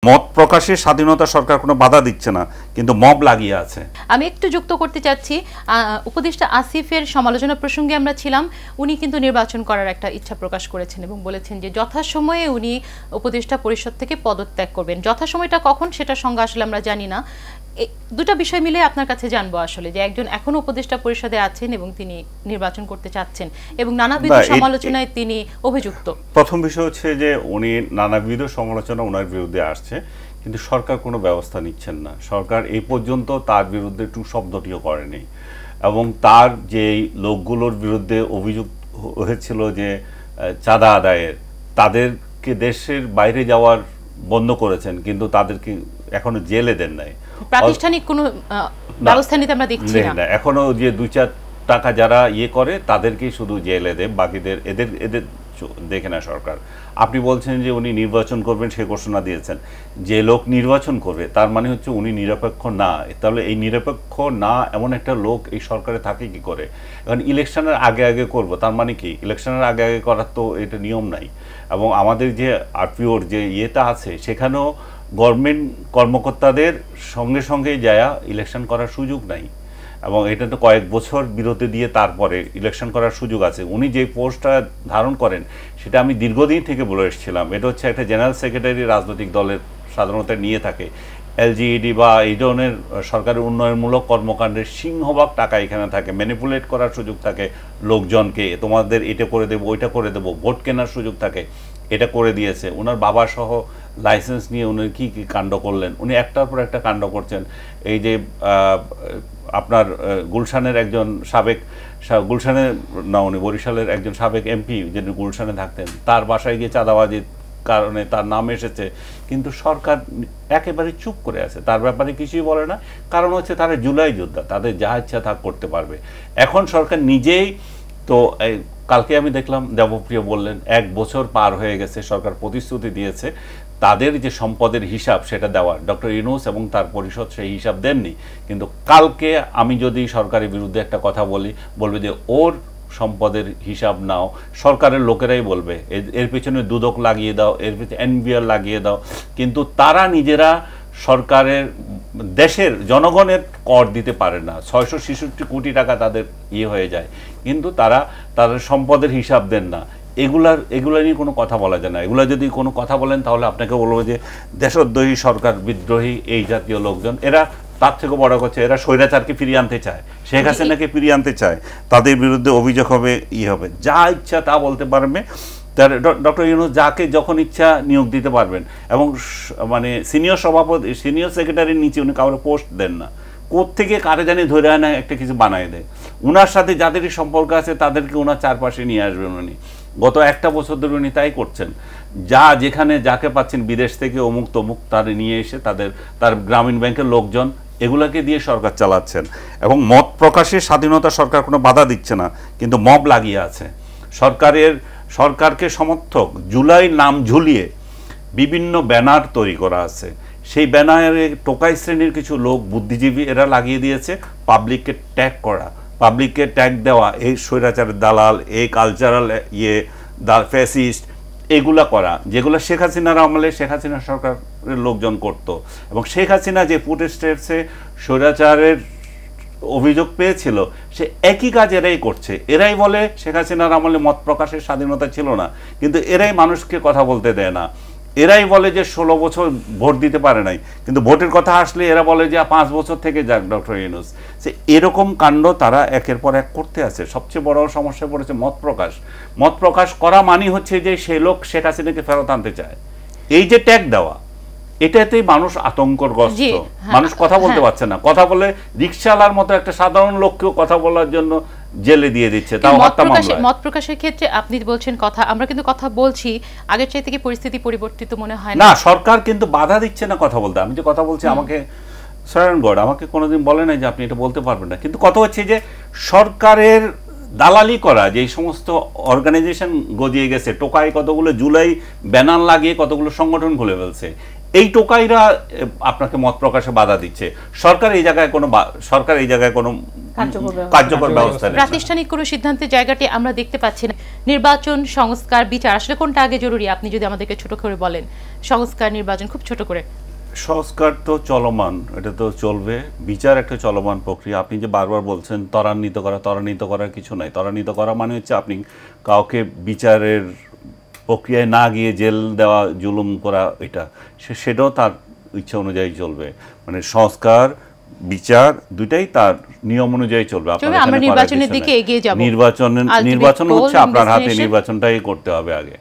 মত প্রকাশের স্বাধীনতা সরকার কোনো বাধা দিচ্ছে না, কিন্তু মব লাগিয়ে আছে। আমি একটু যুক্ত করতে চাচ্ছি, উপদেষ্টা আসিফের সমালোচনা প্রসঙ্গে আমরা ছিলাম। উনি কিন্তু নির্বাচন করার একটা ইচ্ছা প্রকাশ করেছেন এবং বলেছেন যে যথাসময়ে উনি উপদেষ্টা পরিষদ থেকে পদত্যাগ করবেন। যথাসময়টা কখন সেটা সংজ্ঞা আসলে আমরা জানি না। দুটা বিষয় মিলে আপনার কাছে জানবো আসলে যে একজন এখনো উপদেষ্টা পরিষদে আছেন এবং তিনি নির্বাচন করতে চাচ্ছেন এবং নানাবিধ সমালোচনায় তিনি অভিযুক্ত। প্রথম বিষয় হচ্ছে যে উনি নানাবিধ সমালোচনা ওনার বিরুদ্ধে আসছে, কিন্তু সরকার কোনো ব্যবস্থা নিচ্ছেন না। সরকার এই পর্যন্ত তার বিরুদ্ধে টু শব্দটিও করেনি, এবং তার যে লোকগুলোর বিরুদ্ধে অভিযোগ হয়েছিল যে চাঁদা আদায়ের, তাদেরকে দেশের বাইরে যাওয়ার বন্ধ করেছেন, কিন্তু তাদেরকে এখনো জেলে দেন নাই। প্রাতিষ্ঠানিক কোনো ব্যবস্থা নিতে আমরা দেখছি না এখনো। যে 2-4 টাকা যারা করে তাদেরকেই শুধু জেলে দেয়, বাকিদের এদের দেখে না সরকার। আপনি বলছেন যে উনি নির্বাচন করবেন, সে ঘোষণা দিয়েছেন। যে লোক নির্বাচন করবে তার মানে হচ্ছে উনি নিরপেক্ষ না। তাহলে এই নিরপেক্ষ না এমন একটা লোক এই সরকারে থাকে কি করে? এখন ইলেকশনের আগে আগে করব, তার মানে কি? ইলেকশনের আগে আগে করার তো এটা নিয়ম নাই। এবং আমাদের যে আরপিওর যে ইয়েটা আছে, সেখানেও গভর্নমেন্ট কর্মকর্তাদের সঙ্গে সঙ্গে যায়া ইলেকশন করার সুযোগ নাই, এবং এটা তো কয়েক বছর বিরতি দিয়ে তারপরে ইলেকশন করার সুযোগ আছে। উনি যে পোস্টটা ধারণ করেন সেটা আমি দীর্ঘদিন থেকে বলে এসেছিলাম, এটা হচ্ছে একটা জেনারেল সেক্রেটারি রাজনৈতিক দলের সাধারণত নিয়ে থাকে। এলজিইডি বা এই ধরনের সরকারের উন্নয়নমূলক কর্মকাণ্ডের সিংহভাগ টাকা এখানে থাকে, ম্যানিপুলেট করার সুযোগ থাকে লোকজনকে, তোমাদের এটা করে দেবো, ওইটা করে দেবো, ভোট কেনার সুযোগ থাকে। এটা করে দিয়েছে। ওনার বাবা সহ লাইসেন্স নিয়ে উনি কী কী কাণ্ড করলেন, উনি একটার পর একটা কাণ্ড করছেন। এই যে আপনার গুলশানের একজন সাবেক, গুলশানের না, উনি বরিশালের একজন সাবেক এমপি যিনি গুলশানে থাকতেন, তার বাসায় গিয়ে চাঁদাবাজির কারণে তার নাম এসেছে, কিন্তু সরকার একেবারে চুপ করে আছে, তার ব্যাপারে কিছুই বলে না। কারণ হচ্ছে তারা জুলাই যোদ্ধা, তাদের যা ইচ্ছা তা করতে পারবে। এখন সরকার নিজেই তো, কালকে আমি দেখলাম দেবপ্রিয় বললেন 1 বছর পার হয়ে গেছে, সরকার প্রতিশ্রুতি দিয়েছে তাদের যে সম্পদের হিসাব সেটা দেওয়ার। ডক্টর ইউনূস এবং তার পরিষদ সেই হিসাব দেননি। কিন্তু কালকে আমি যদি সরকারের বিরুদ্ধে একটা কথা বলবে যে ওর সম্পদের হিসাব নাও, সরকারের লোকেরাই বলবে এর পিছনে দুদক লাগিয়ে দাও, এর পিছনে এনবিআর লাগিয়ে দাও, কিন্তু তারা নিজেরা সরকারের দেশের জনগণের কর দিতে পারে না। 666 কোটি টাকা তাদের হয়ে যায়, কিন্তু তারা তাদের সম্পদের হিসাব দেন না। এগুলা নিয়ে কোনো কথা বলা যায় না। এগুলা যদি কোনো কথা বলেন তাহলে আপনাকে বলবো যে দেশদ্রোহী, সরকার বিদ্রোহী এই জাতীয় লোকজন, এরা তার থেকে বড় কথা, এরা স্বৈরাচারকে ফিরিয়ে আনতে চায়, শেখ হাসিনাকে ফিরিয়ে আনতে চায়। তাদের বিরুদ্ধে অভিযোগ হবে, হবে, যা ইচ্ছা তা বলতে পারবে। তার ডক্টর ইউনূস যাকে যখন ইচ্ছা নিয়োগ দিতে পারবেন, এবং মানে সিনিয়র সভাপতি, সিনিয়র সেক্রেটারির নিচে উনি কাউকে পোস্ট দেন না। কোত্থেকে কারে জানি ধরে আনা একটা কিছু বানায় দেয়। উনার সাথে যাদেরই সম্পর্ক আছে তাদেরকে ওনার চারপাশে নিয়ে আসবেন উনি। গত 1 বছর ধরে উনি তাই করছেন। যেখানে যাকে পাচ্ছেন বিদেশ থেকে অমুক তমুক তারে নিয়ে এসে তার গ্রামীণ ব্যাংকের লোকজন, এগুলাকে দিয়ে সরকার চালাচ্ছেন। এবং মত প্রকাশের স্বাধীনতা সরকার কোনো বাধা দিচ্ছে না, কিন্তু মব লাগিয়ে আছে। সরকারকে সমর্থক জুলাই নাম ঝুলিয়ে বিভিন্ন ব্যানার তৈরি করা আছে। সেই ব্যানারে টোকাই শ্রেণীর কিছু লোক, বুদ্ধিজীবী, এরা লাগিয়ে দিয়েছে পাবলিককে ট্যাগ করা, পাবলিককে ট্যাগ দেওয়া, এই স্বৈরাচারের দালাল, এই কালচারাল ফ্যাসিস্ট, এগুলা করা, যেগুলো শেখ হাসিনার আমলে শেখ হাসিনা সরকারের লোকজন করত। এবং শেখ হাসিনা যে ফুটেস্টেটসে স্বৈরাচারের অভিযোগ পেয়েছিল, সে একই কাজ এরাই করছে। এরাই বলে শেখ হাসিনার আমলে মত প্রকাশের স্বাধীনতা ছিল না, কিন্তু এরাই মানুষকে কথা বলতে দেয় না। এরাই বলে যে 16 বছর ভোট দিতে পারে নাই, কিন্তু ভোটের কথা আসলে এরা বলে যে 5 বছর থেকে যাক ডক্টর ইউনূস। সে এরকম কাণ্ড তারা একের পর এক করতে আছে। সবচেয়ে বড় সমস্যা পড়েছে মত প্রকাশ করা মানে হচ্ছে যে সে লোক শেখ হাসিনাকে ফেরত আনতে চায়। এই যে ট্যাগ দেওয়া, এটাতেই মানুষ আতঙ্কগ্রস্ত, মানুষ কথা বলতে পারছে না। কথা বলে রিকশাওয়ালার মতো একটা সাধারণ লোককেও কথা বলার জন্য জেলে দিয়ে দিচ্ছে, তাও হত্যা মামলায়। মত প্রকাশের ক্ষেত্রে আপনি বলছেন কথা, আমরা কিন্তু কথা বলছি, আগের চাইতে কি পরিস্থিতি পরিবর্তিত মনে হয় না? সরকার কিন্তু বাধা দিচ্ছে না কথা বলতে। আমি যে কথা বলছি, আমাকে সারায়ণ গড আমাকে কোনোদিন বলে নাই যে আপনি এটা বলতে পারবেন না, কিন্তু কথা হচ্ছে যে সরকারের দালালি করা যে সমস্ত অর্গানাইজেশন গজিয়ে গেছে, টোকাই কতগুলো জুলাই ব্যানার লাগিয়ে কতগুলো সংগঠন খুলে ফেলছে, এই টোকাইরা আপনাকে মত প্রকাশে বাধা দিচ্ছে। সরকার এই জায়গায় কোনো কার্যকর ব্যবস্থা নিয়েছেন। প্রাতিষ্ঠানিক কোনো সিদ্ধান্তের জায়গাটি আমরা দেখতে পাচ্ছি না। নির্বাচন, সংস্কার, বিচার, আসলে কোনটা আগে জরুরি আপনি যদি আমাদেরকে ছোট করে বলেন? সংস্কার, নির্বাচন, খুব ছোট করে। সংস্কার তো চলমান, এটা তো চলবে। বিচার একটা চলমান প্রক্রিয়া। আপনি যে বারবার বলছেন ত্বরান্বিত করার কিছু নাই। ত্বরান্বিত করা মানে হচ্ছে আপনি কাউকে বিচারের প্রক্রিয়ায় না গিয়ে জেল দেওয়া, জুলুম করা, এটা সেটাও তার ইচ্ছা অনুযায়ী চলবে। মানে সংস্কার, বিচার দুইটাই তার নিয়ম অনুযায়ী চলবে। আমরা নির্বাচনের দিকে এগিয়ে যাব। নির্বাচন হচ্ছে আপনার হাতে, নির্বাচনটাই করতে হবে আগে।